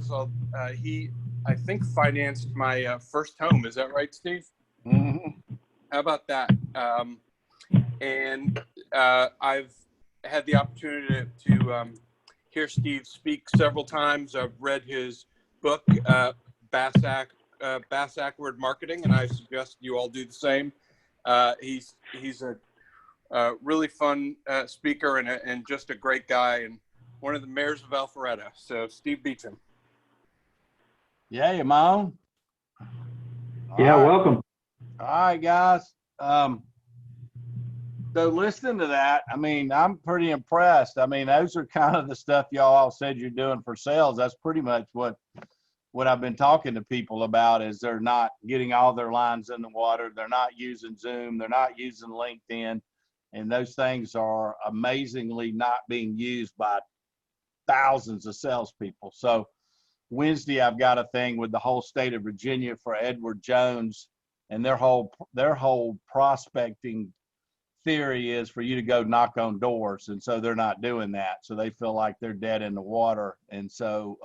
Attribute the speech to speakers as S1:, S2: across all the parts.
S1: is he, I think, financed my first home. Is that right, Steve?
S2: Mm-hmm.
S1: How about that? And I've had the opportunity to hear Steve speak several times. I've read his book, Bass-Ackward Marketing, and I suggest you all do the same. He's a really fun speaker and just a great guy, and one of the mayors of Alpharetta. So, Steve Beecham.
S2: Yeah, you on?
S3: Yeah, welcome.
S2: All right, guys. So listening to that, I mean, I'm pretty impressed. I mean, those are kind of the stuff y'all all said you're doing for sales. That's pretty much what I've been talking to people about, is they're not getting all their lines in the water. They're not using Zoom. They're not using LinkedIn. And those things are amazingly not being used by thousands of salespeople. So Wednesday, I've got a thing with the whole state of Virginia for Edward Jones, and their whole prospecting theory is for you to go knock on doors, and so they're not doing that. So they feel like they're dead in the water. And so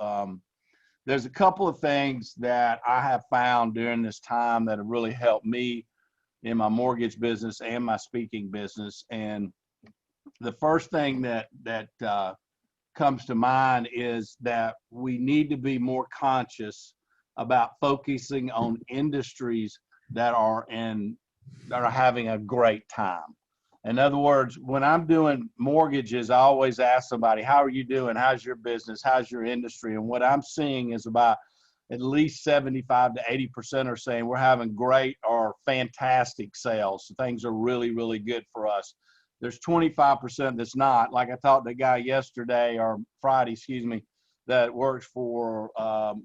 S2: there's a couple of things that I have found during this time that have really helped me in my mortgage business and my speaking business. And the first thing that comes to mind is that we need to be more conscious about focusing on industries that are having a great time. In other words, when I'm doing mortgages, I always ask somebody, how are you doing? How's your business? How's your industry? And what I'm seeing is about at least 75 to 80% are saying we're having great or fantastic sales. So things are really, really good for us. There's 25% that's not. Like I talked to a guy yesterday or Friday, excuse me, that works for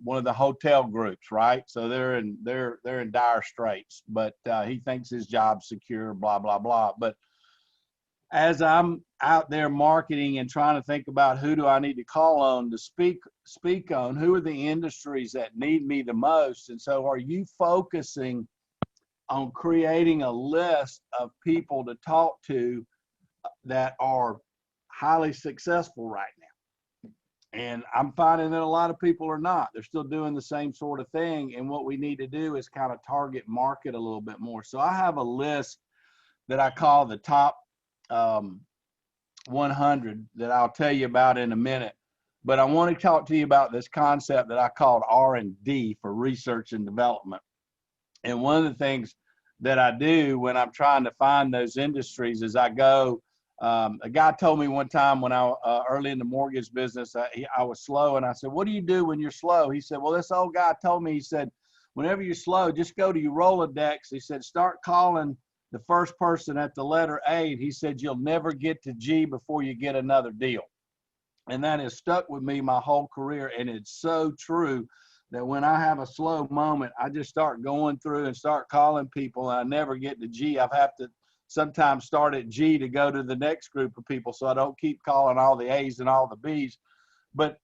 S2: one of the hotel groups, right? So they're in dire straits, but he thinks his job's secure, blah, blah, blah. But as I'm out there marketing and trying to think about who do I need to call on to speak on, who are the industries that need me the most? And so are you focusing on creating a list of people to talk to that are highly successful right now? And I'm finding that a lot of people are not. They're still doing the same sort of thing. And what we need to do is kind of target market a little bit more. So I have a list that I call the top 100 that I'll tell you about in a minute. But I want to talk to you about this concept that I called R&D, for research and development. And one of the things that I do when I'm trying to find those industries is I go, a guy told me one time when I early in the mortgage business, I was slow, and I said, what do you do when you're slow? He said, well, this old guy told me, he said, whenever you're slow, just go to your Rolodex. He said, start calling the first person at the letter A. He said, you'll never get to G before you get another deal. And that has stuck with me my whole career. And it's so true that when I have a slow moment, I just start going through and start calling people, and I never get to G. I have to sometimes start at G to go to the next group of people, so I don't keep calling all the A's and all the B's. But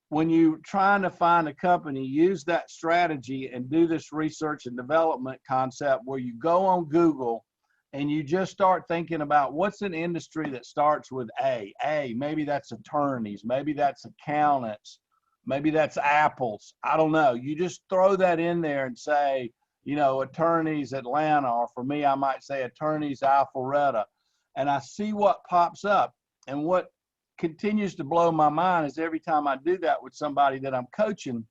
S2: when you're trying to find a company, use that strategy and do this research and development concept where you go on Google and you just start thinking about what's an industry that starts with A. Maybe that's attorneys, maybe that's accountants, maybe that's apples. I don't know. You just throw that in there and say, you know, attorneys Atlanta, or for me, I might say attorneys Alpharetta, and I see what pops up. And what continues to blow my mind is every time I do that with somebody that I'm coaching,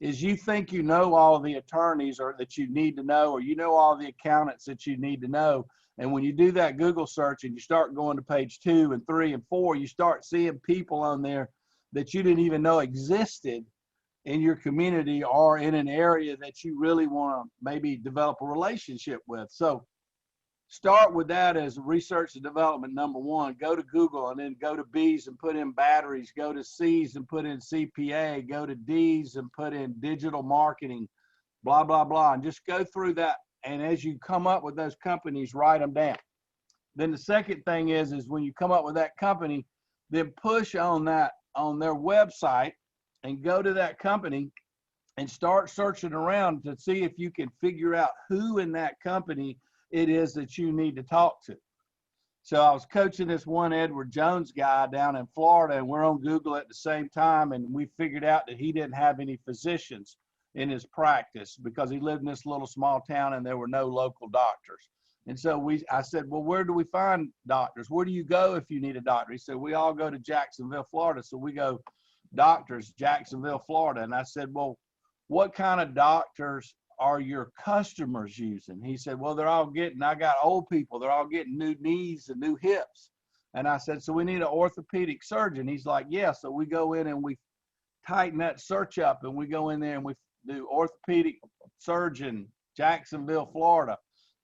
S2: is you think you know all the attorneys or that you need to know, or you know all the accountants that you need to know. And when you do that Google search and you start going to page 2 and 3 and 4, you start seeing people on there that you didn't even know existed in your community or in an area that you really want to maybe develop a relationship with. So start with that as research and development number one. Go to Google, and then go to B's and put in batteries, go to C's and put in CPA, go to D's and put in digital marketing, blah, blah, blah, and just go through that. And as you come up with those companies, write them down. Then the second thing is when you come up with that company, then push on that on their website and go to that company and start searching around to see if you can figure out who in that company it is that you need to talk to. So I was coaching this one Edward Jones guy down in Florida, and we're on Google at the same time, and we figured out that he didn't have any physicians in his practice because he lived in this little small town and there were no local doctors. And so I said, well, where do we find doctors? Where do you go if you need a doctor? He said, we all go to Jacksonville, Florida. So we go doctors, Jacksonville, Florida. And I said, well, what kind of doctors are your customers using? He said, well, I got old people. They're all getting new knees and new hips. And I said, so we need an orthopedic surgeon. He's like, yeah. So we go in and we tighten that search up, and we go in there and we do orthopedic surgeon, Jacksonville, Florida.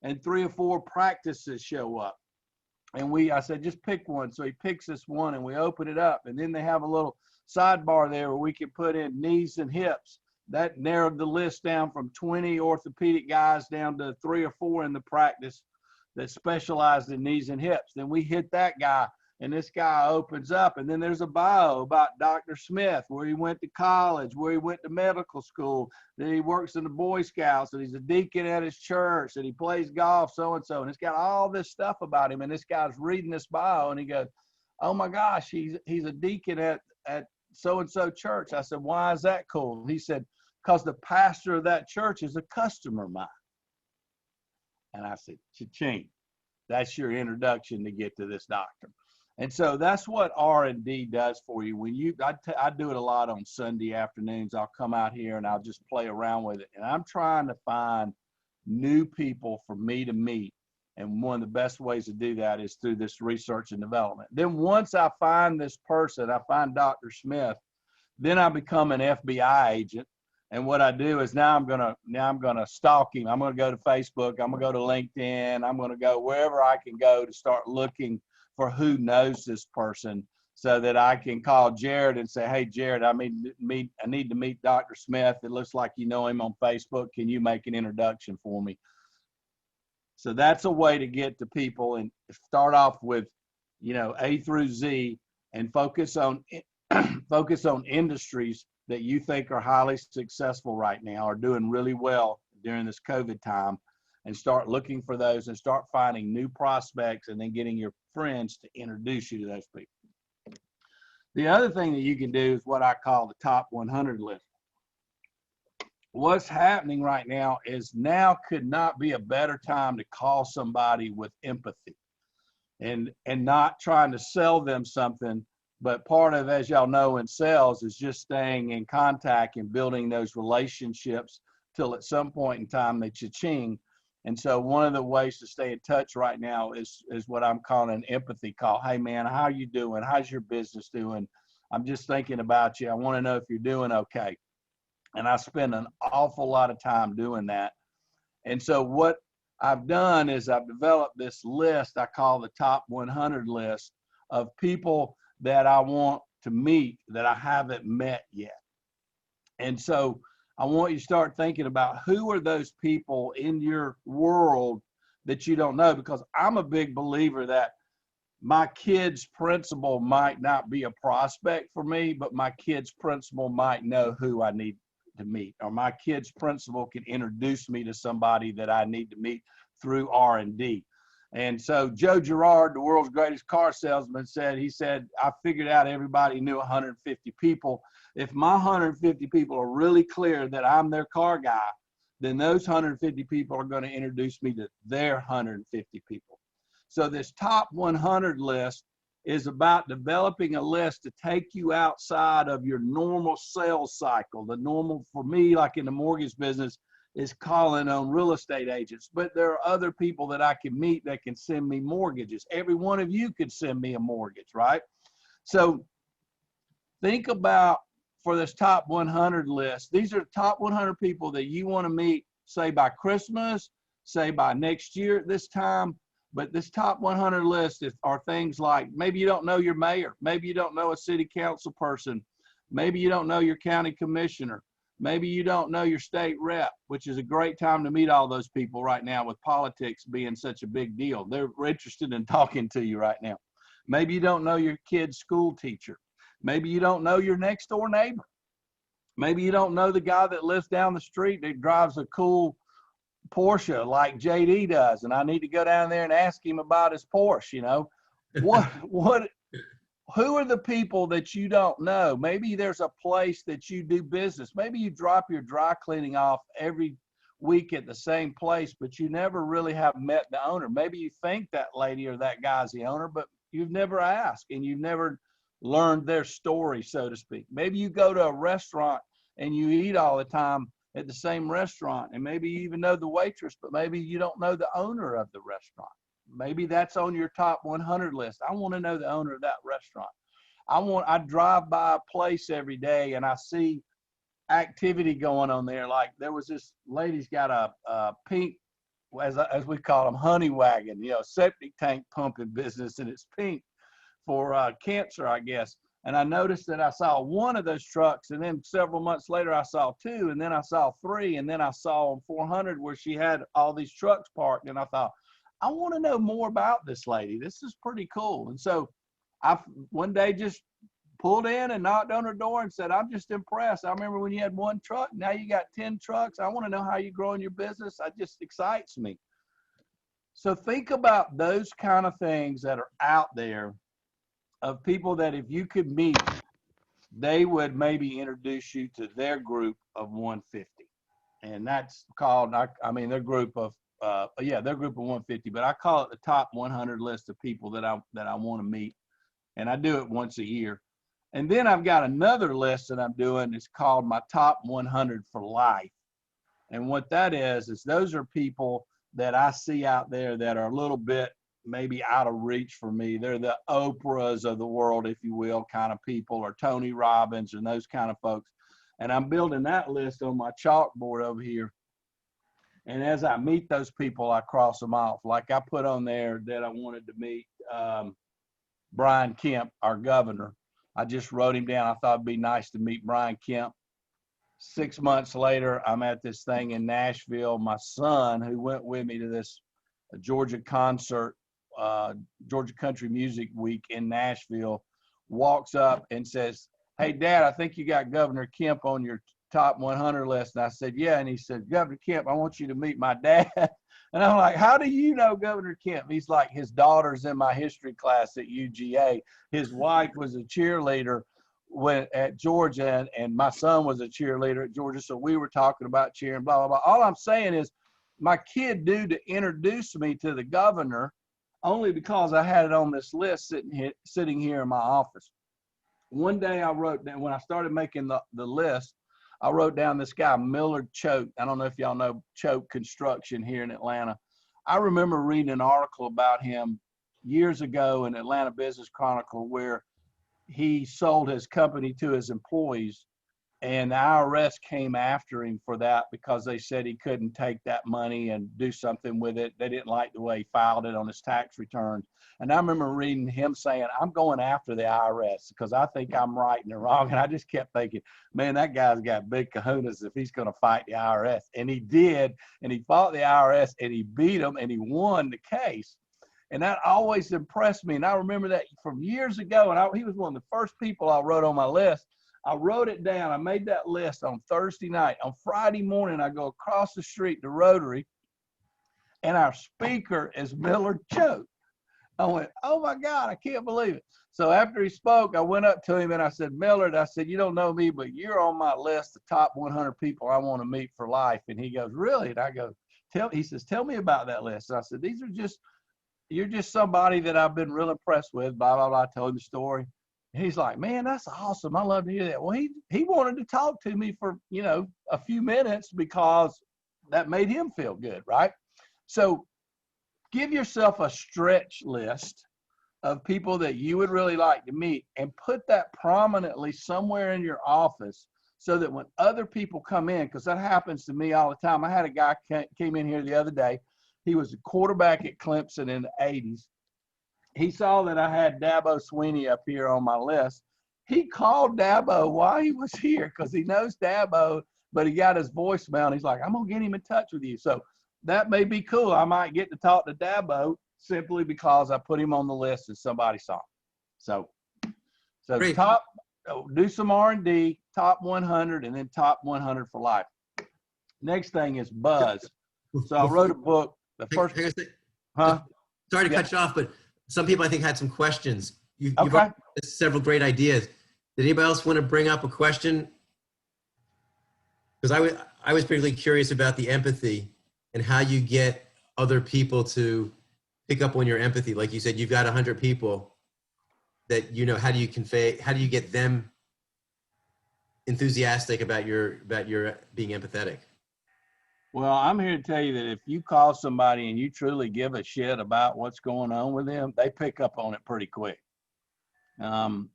S2: And 3 or 4 practices show up. And I said, just pick one. So he picks this one, and we open it up. And then they have a little sidebar there where we can put in knees and hips. That narrowed the list down from 20 orthopedic guys down to 3 or 4 in the practice that specialized in knees and hips. Then we hit that guy, and this guy opens up, and then there's a bio about Dr. Smith, where he went to college, where he went to medical school, that he works in the Boy Scouts, that he's a deacon at his church, that he plays golf, so-and-so. And it's got all this stuff about him. And this guy's reading this bio, and he goes, oh my gosh, he's a deacon at so-and-so church. I said, why is that cool? He said, because the pastor of that church is a customer of mine. And I said, cha-ching, that's your introduction to get to this doctor. And so that's what R&D does for you. I do it a lot on Sunday afternoons. I'll come out here and I'll just play around with it. And I'm trying to find new people for me to meet. And one of the best ways to do that is through this research and development. Then once I find this person, I find Dr. Smith, then I become an FBI agent. And what I do is now I'm gonna stalk him. I'm gonna go to Facebook. I'm gonna go to LinkedIn. I'm gonna go wherever I can go to start looking for who knows this person, so that I can call Jared and say, hey, Jared, I need to meet Dr. Smith. It looks like you know him on Facebook. Can you make an introduction for me? So that's a way to get to people and start off with, A through Z, and focus on industries that you think are highly successful right now, are doing really well during this COVID time, and start looking for those and start finding new prospects, and then getting your friends to introduce you to those people. The other thing that you can do is what I call the top 100 list. What's happening right now is now could not be a better time to call somebody with empathy and not trying to sell them something. But part of, as y'all know, in sales is just staying in contact and building those relationships till at some point in time they cha-ching. And so one of the ways to stay in touch right now is what I'm calling an empathy call. Hey man, how are you doing? How's your business doing? I'm just thinking about you. I want to know if you're doing okay. And I spend an awful lot of time doing that. And so what I've done is I've developed this list I call the top 100 list of people that I want to meet that I haven't met yet. And so I want you to start thinking about who are those people in your world that you don't know, because I'm a big believer that my kid's principal might not be a prospect for me, but my kid's principal might know who I need to meet, or my kid's principal can introduce me to somebody that I need to meet through R&D. And so Joe Girard, the world's greatest car salesman, he said, I figured out everybody knew 150 people. If my 150 people are really clear that I'm their car guy, then those 150 people are going to introduce me to their 150 people. So this top 100 list is about developing a list to take you outside of your normal sales cycle. The normal for me, like in the mortgage business, is calling on real estate agents, but there are other people that I can meet that can send me mortgages. Every one of you could send me a mortgage, right? So think about, for this top 100 list, these are the top 100 people that you want to meet, say by Christmas, say by next year at this time. But this top 100 list are things like, maybe you don't know your mayor, maybe you don't know a city council person, maybe you don't know your county commissioner, maybe you don't know your state rep, which is a great time to meet all those people right now with politics being such a big deal. They're interested in talking to you right now. Maybe you don't know your kid's school teacher. Maybe you don't know your next door neighbor. Maybe you don't know the guy that lives down the street that drives a cool Porsche like JD does, and I need to go down there and ask him about his Porsche, Who are the people that you don't know? Maybe there's a place that you do business. Maybe you drop your dry cleaning off every week at the same place, but you never really have met the owner. Maybe you think that lady or that guy's the owner, but you've never asked and you've never learned their story, so to speak. Maybe you go to a restaurant and you eat all the time at the same restaurant, and maybe you even know the waitress, but maybe you don't know the owner of the restaurant. Maybe that's on your top 100 list. I want to know the owner of that restaurant. I drive by a place every day and I see activity going on there. Like there was this lady's got a pink, as we call them, honey wagon, septic tank pumping business, and it's pink for cancer, I guess. And I noticed that I saw one of those trucks, and then several months later I saw two, and then I saw three, and then I saw on 400 where she had all these trucks parked, and I thought, I want to know more about this lady. This is pretty cool. And so I one day just pulled in and knocked on her door and said, I'm just impressed. I remember when you had one truck, now you got 10 trucks. I want to know how you're growing your business. That just excites me. So think about those kind of things that are out there of people that if you could meet, they would maybe introduce you to their group of 150. And that's called, their group of, their group of 150, but I call it the top 100 list of people that I want to meet. And I do it once a year. And then I've got another list that I'm doing. It's called my top 100 for life. And what that is those are people that I see out there that are a little bit maybe out of reach for me. They're the Oprahs of the world, if you will, kind of people, or Tony Robbins and those kind of folks. And I'm building that list on my chalkboard over here. And as I meet those people, I cross them off. Like I put on there that I wanted to meet Brian Kemp, our governor. I just wrote him down. I thought it'd be nice to meet Brian Kemp. 6 months later, I'm at this thing in Nashville. My son, who went with me to this Georgia concert, Georgia Country Music Week in Nashville, walks up and says, hey, Dad, I think you got Governor Kemp on your top 100 list. And I said, yeah. And he said, Governor Kemp, I want you to meet my dad. And I'm like, how do you know Governor Kemp? He's like, his daughter's in my history class at UGA. His wife was a cheerleader at Georgia, and my son was a cheerleader at Georgia. So we were talking about cheering, blah, blah, blah. All I'm saying is my kid due to introduce me to the governor only because I had it on this list sitting here in my office. One day I wrote down, when I started making the list, I wrote down this guy, Millard Choate. I don't know if y'all know Choate Construction here in Atlanta. I remember reading an article about him years ago in Atlanta Business Chronicle where he sold his company to his employees, and the IRS came after him for that because they said he couldn't take that money and do something with it. They didn't like the way he filed it on his tax returns. And I remember reading him saying, I'm going after the IRS because I think I'm right and they're wrong. And I just kept thinking, man, that guy's got big kahunas if he's going to fight the IRS. And he did, and he fought the IRS, and he beat them, and he won the case. And that always impressed me. And I remember that from years ago, and he was one of the first people I wrote on my list. I wrote it down. I made that list on Thursday night. On Friday morning, I go across the street to Rotary, and our speaker is Millard Choate. I went, oh, my God, I can't believe it. So after he spoke, I went up to him, and I said, Millard, I said, you don't know me, but you're on my list, the top 100 people I want to meet for life. And he goes, really? And I go, he says, tell me about that list. And I said, you're just somebody that I've been real impressed with, blah, blah, blah. I told him the story. And he's like, man, that's awesome. I love to hear that. Well, he wanted to talk to me for, a few minutes because that made him feel good, right? So give yourself a stretch list of people that you would really like to meet and put that prominently somewhere in your office so that when other people come in, because that happens to me all the time. I had a guy came in here the other day. He was a quarterback at Clemson in the 80s. He saw that I had Dabo Swinney up here on my list. He called Dabo while he was here because he knows Dabo, but he got his voicemail, and he's like, I'm going to get him in touch with you. So that may be cool. I might get to talk to Dabo simply because I put him on the list and somebody saw him. So
S4: Great.
S2: Do some R&D, top 100, and then top 100 for life. Next thing is buzz. So I wrote a book.
S4: Sorry to cut you off, but some people I think had some questions. You've
S2: Okay.
S4: already had several great ideas. Did anybody else want to bring up a question? Because I was particularly curious about the empathy and how you get other people to pick up on your empathy. Like you said, you've got 100 people that, you know, how do you get them enthusiastic about your being empathetic? Well,
S2: I'm here to tell you that if you call somebody and you truly give a shit about what's going on with them, they pick up on it pretty quick. I'll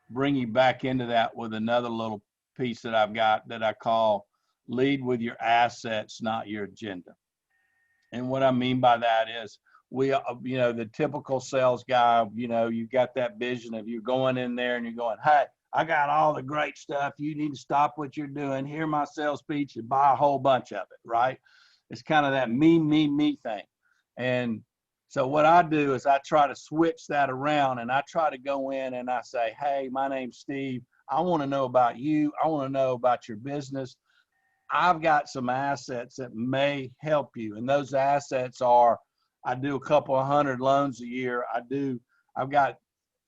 S2: bring you back into that with another little piece that I've got that I call lead with your assets, not your agenda. And what I mean by that is the typical sales guy, you got that vision of you going in there and you're going, hey, I got all the great stuff. You need to stop what you're doing. Hear my sales speech and buy a whole bunch of it, right? It's kind of that me thing. And so what I do is I try to switch that around and I try to go in and I say, hey, my name's Steve. I want to know about you. I want to know about your business. I've got some assets that may help you. And those assets are, I do a couple of 100 loans a year. I've got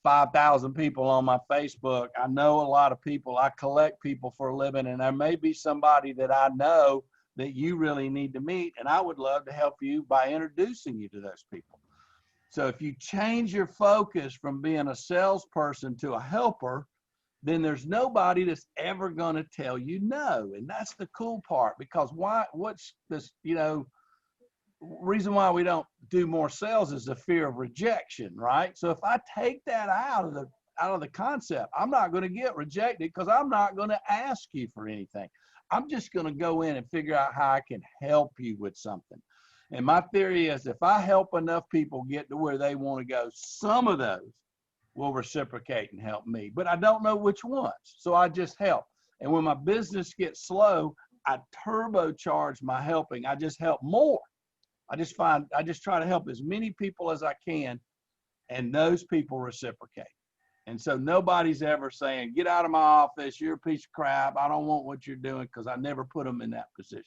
S2: 5,000 people on my Facebook. I know a lot of people. I collect people for a living, and there may be somebody that I know that you really need to meet, and I would love to help you by introducing you to those people. So if you change your focus from being a salesperson to a helper, then there's nobody that's ever going to tell you no. And that's the cool part, because what's this, reason why we don't do more sales is the fear of rejection, right? So if I take that out of the concept, I'm not going to get rejected because I'm not going to ask you for anything. I'm just going to go in and figure out how I can help you with something. And my theory is if I help enough people get to where they want to go, some of those will reciprocate and help me, but I don't know which ones. So I just help. And when my business gets slow, I turbocharge my helping. I just help more. I just try to help as many people as I can, and those people reciprocate. And so nobody's ever saying, get out of my office, you're a piece of crap, I don't want what you're doing, because I never put them in that position.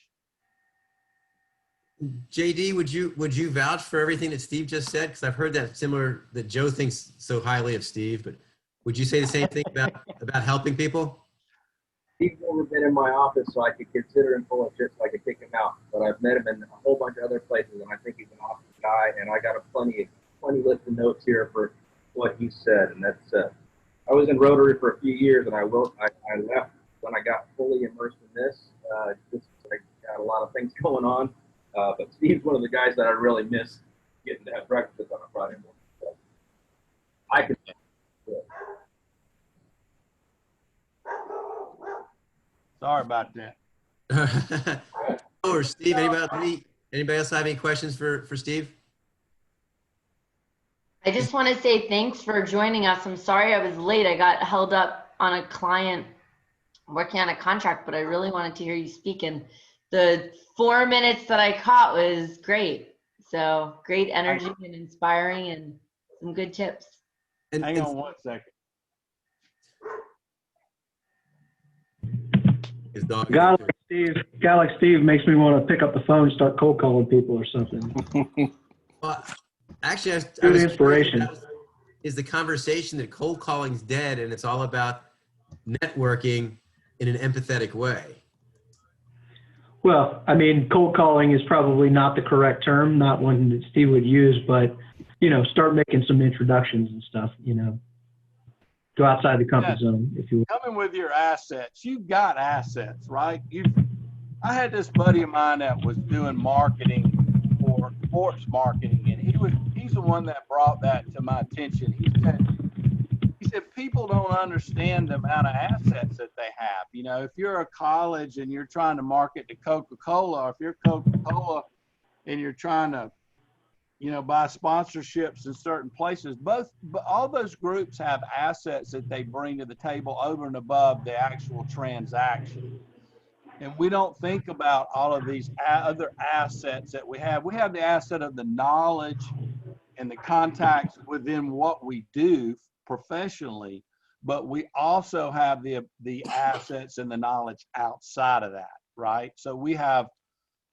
S4: JD, would you vouch for everything that Steve just said? Because I've heard that Joe thinks so highly of Steve, but would you say the same thing about helping people?
S5: He's never been in my office, so I could consider him full of shit, so I could kick him out. But I've met him in a whole bunch of other places, and I think he's an awesome guy. And I got a plenty list of notes here for what he said. And that's I was in Rotary for a few years, and I left when I got fully immersed in this. Just I got a lot of things going on. But Steve's one of the guys that I really miss getting to have breakfast on a Friday morning. So I can.
S2: Sorry about that.
S4: Or Steve, anybody else have any questions for Steve?
S6: I just want to say thanks for joining us. I'm sorry I was late. I got held up on a client working on a contract, but I really wanted to hear you speak. And the 4 minutes that I caught was great. So great energy and inspiring and some good tips.
S2: Hang on one second.
S4: His dog.
S3: Guy like Steve makes me want to pick up the phone and start cold calling people or something.
S4: Well, actually, I
S3: Good
S4: was
S3: inspiration.
S4: Is the conversation that cold calling's dead and it's all about networking in an empathetic way?
S3: Well, I mean, cold calling is probably not the correct term, not one that Steve would use, but, start making some introductions and stuff, go outside the comfort zone, if you will.
S2: Coming with your assets, you've got assets, right? I had this buddy of mine that was doing marketing for sports marketing, and he's the one that brought that to my attention. He said people don't understand the amount of assets that they have. If you're a college and you're trying to market to Coca-Cola, or if you're Coca-Cola and you're trying to buy sponsorships in certain places, but all those groups have assets that they bring to the table over and above the actual transaction. And we don't think about all of these other assets that we have. We have the asset of the knowledge and the contacts within what we do professionally, but we also have the assets and the knowledge outside of that, right? So we have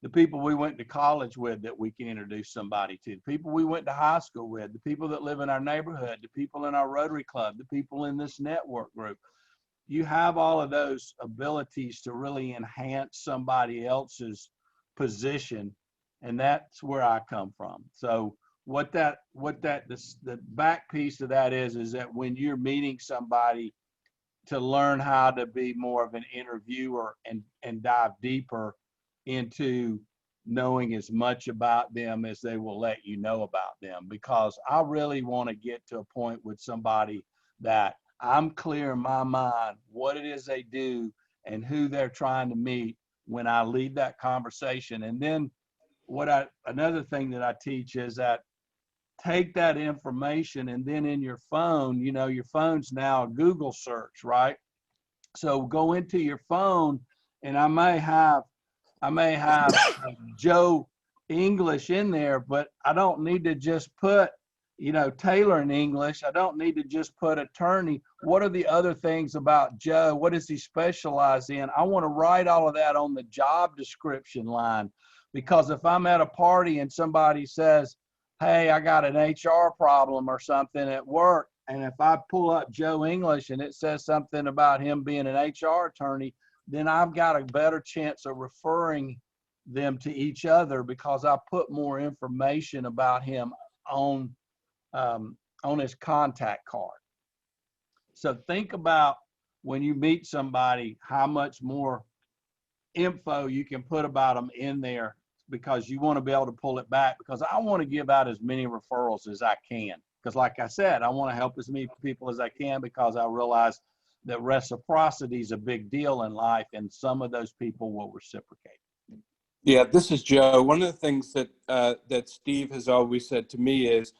S2: the people we went to college with that we can introduce somebody to, the people we went to high school with, the people that live in our neighborhood, the people in our Rotary Club, the people in this network group. You have all of those abilities to really enhance somebody else's position, and that's where I come from. So the back piece of that is that when you're meeting somebody, to learn how to be more of an interviewer and dive deeper into knowing as much about them as they will let you know about them, because I really want to get to a point with somebody that I'm clear in my mind what it is they do and who they're trying to meet when I lead that conversation. And then another thing that I teach is that take that information, and then in your phone, your phone's now a Google search, right? So go into your phone, and I may have Joe English in there, but I don't need to just put, Taylor in English. I don't need to just put attorney. What are the other things about Joe? What does he specialize in? I want to write all of that on the job description line, because if I'm at a party and somebody says, hey, I got an HR problem or something at work, and if I pull up Joe English and it says something about him being an HR attorney, then I've got a better chance of referring them to each other, because I put more information about him on his contact card. So think about when you meet somebody, how much more info you can put about them in there, because you want to be able to pull it back, because I want to give out as many referrals as I can. Because like I said, I want to help as many people as I can, because I realize that reciprocity is a big deal in life, and some of those people will reciprocate.
S1: Yeah, this is Joe. One of the things that that Steve has always said to me is,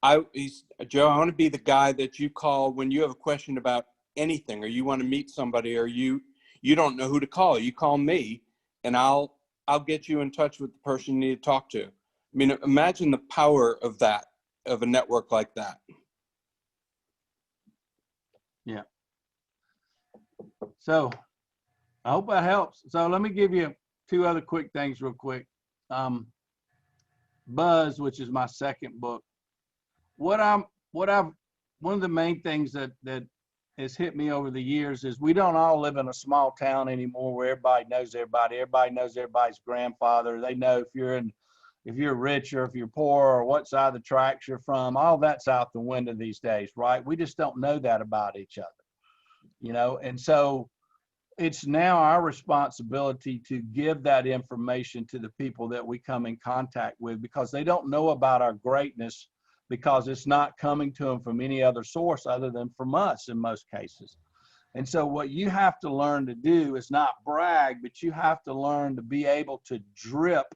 S1: Joe, I want to be the guy that you call when you have a question about anything, or you want to meet somebody, or you don't know who to call. You call me, and I'll get you in touch with the person you need to talk to. I mean, imagine the power of that, of a network like that.
S2: Yeah. So I hope that helps. So let me give you two other quick things real quick. Buzz, which is my second book. One of the main things that has hit me over the years is we don't all live in a small town anymore where everybody knows everybody. Everybody knows everybody's grandfather. They know if you're rich or if you're poor or what side of the tracks you're from. All that's out the window these days, right? We just don't know that about each other, and so it's now our responsibility to give that information to the people that we come in contact with, because they don't know about our greatness, because it's not coming to them from any other source other than from us in most cases. And so what you have to learn to do is not brag, but you have to learn to be able to drip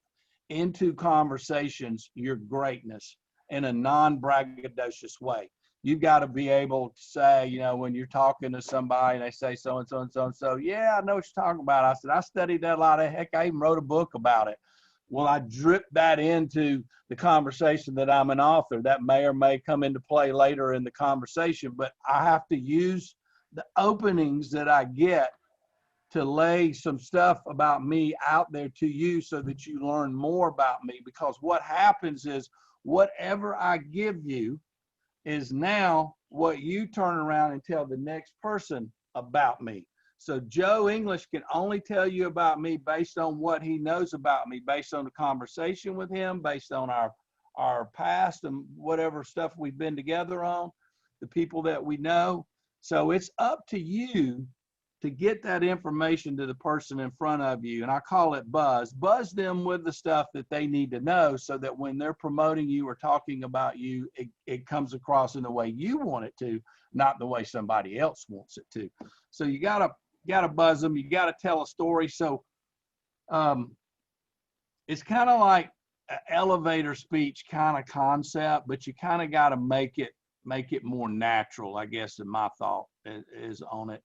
S2: into conversations your greatness in a non-braggadocious way. You've got to be able to say, when you're talking to somebody and they say so-and-so and so-and-so, yeah, I know what you're talking about. I said, I studied that a lot. Heck, I even wrote a book about it. Well, I drip that into the conversation that I'm an author. That may or may come into play later in the conversation, but I have to use the openings that I get to lay some stuff about me out there to you, so that you learn more about me. Because what happens is whatever I give you is now what you turn around and tell the next person about me. So Joe English can only tell you about me based on what he knows about me, based on the conversation with him, based on our past and whatever stuff we've been together on, the people that we know. So it's up to you to get that information to the person in front of you. And I call it buzz. Buzz them with the stuff that they need to know, so that when they're promoting you or talking about you, it comes across in the way you want it to, not the way somebody else wants it to. So you gotta buzz them. You gotta tell a story. So it's kind of like an elevator speech kind of concept, but you kind of got to make it more natural, I guess, in my thought is on it.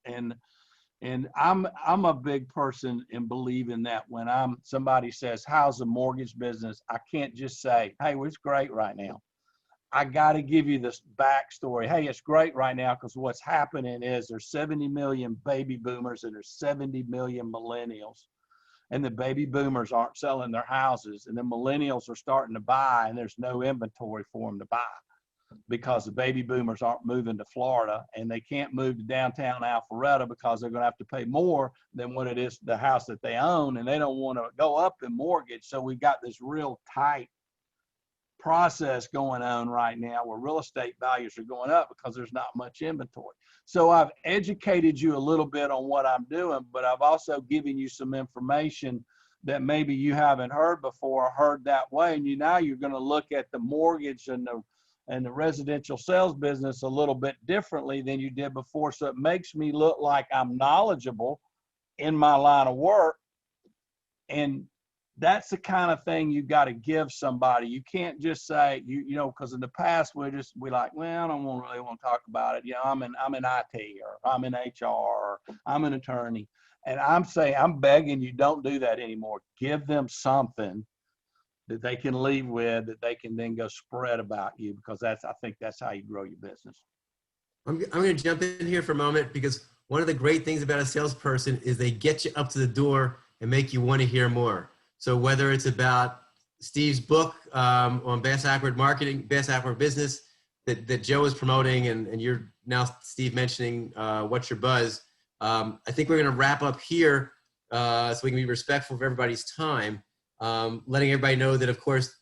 S2: And I'm a big person in believing that when somebody says, how's the mortgage business? I can't just say, hey, well, it's great right now. I got to give you this backstory. Hey, it's great right now because what's happening is there's 70 million baby boomers and there's 70 million millennials. and the baby boomers aren't selling their houses, and the millennials are starting to buy, and there's no inventory for them to buy because the baby boomers aren't moving to Florida, and they can't move to downtown Alpharetta because they're going to have to pay more than what it is the house that they own, and they don't want to go up in mortgage. So we've got this real tight process going on right now where real estate values are going up because there's not much inventory. So I've educated you a little bit on what I'm doing, but I've also given you some information that maybe you haven't heard before or heard that way. And now you're going to look at the mortgage and the residential sales business a little bit differently than you did before. So it makes me look like I'm knowledgeable in my line of work. And that's the kind of thing you got to give somebody. You can't just say, you know, because in the past we like, well, I don't really want to talk about it. You know, I'm in IT, or I'm in HR, or I'm an attorney. And I'm begging you, don't do that anymore. Give them something that they can leave with, that they can then go spread about you, because I think that's how you grow your business.
S4: I'm going to jump in here for a moment, because one of the great things about a salesperson is they get you up to the door and make you want to hear more. So whether it's about Steve's book on Bass-Ackward marketing, Bass-Ackward business that Joe is promoting, and you're now, Steve, mentioning What's Your Buzz. I think we're going to wrap up here so we can be respectful of everybody's time, letting everybody know that, of course,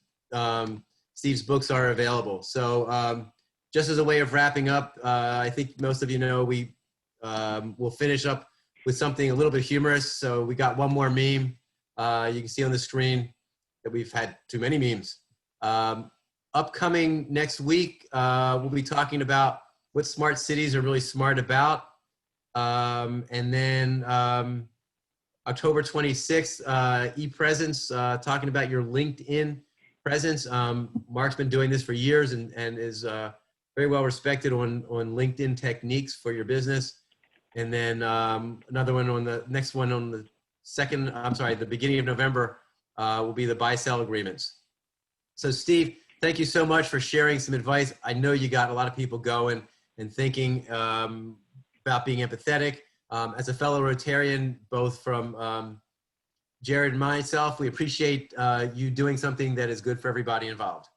S4: Steve's books are available. So just as a way of wrapping up, I think most of you know we will finish up with something a little bit humorous. So we got one more meme. You can see on the screen that we've had too many memes. Upcoming next week, we'll be talking about what smart cities are really smart about. And then October 26th, e-presence, talking about your LinkedIn presence. Mark's been doing this for years and is very well respected on LinkedIn techniques for your business. And then another one on the next one on the the beginning of November will be the buy-sell agreements. So Steve, thank you so much for sharing some advice. I know you got a lot of people going and thinking about being empathetic. As a fellow Rotarian, both from Jared and myself, we appreciate you doing something that is good for everybody involved.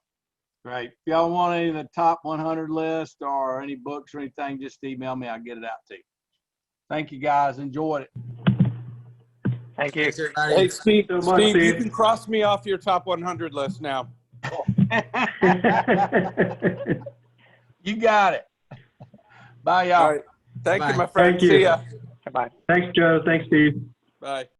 S2: Right. If y'all want any of the top 100 list or any books or anything, just email me. I'll get it out to you. Thank you, guys. Enjoyed it.
S7: Thank you.
S4: Thanks, everybody.
S1: Hey, Steve,
S3: So much,
S1: Steve, you
S3: Steve.
S1: can cross me off your top 100 list now.
S2: You got it. Bye, y'all.
S1: All right. Thank
S4: Bye.
S1: you, my friend.
S3: Thank you.
S1: See ya.
S7: Goodbye.
S3: Thanks, Joe. Thanks, Steve.
S1: Bye.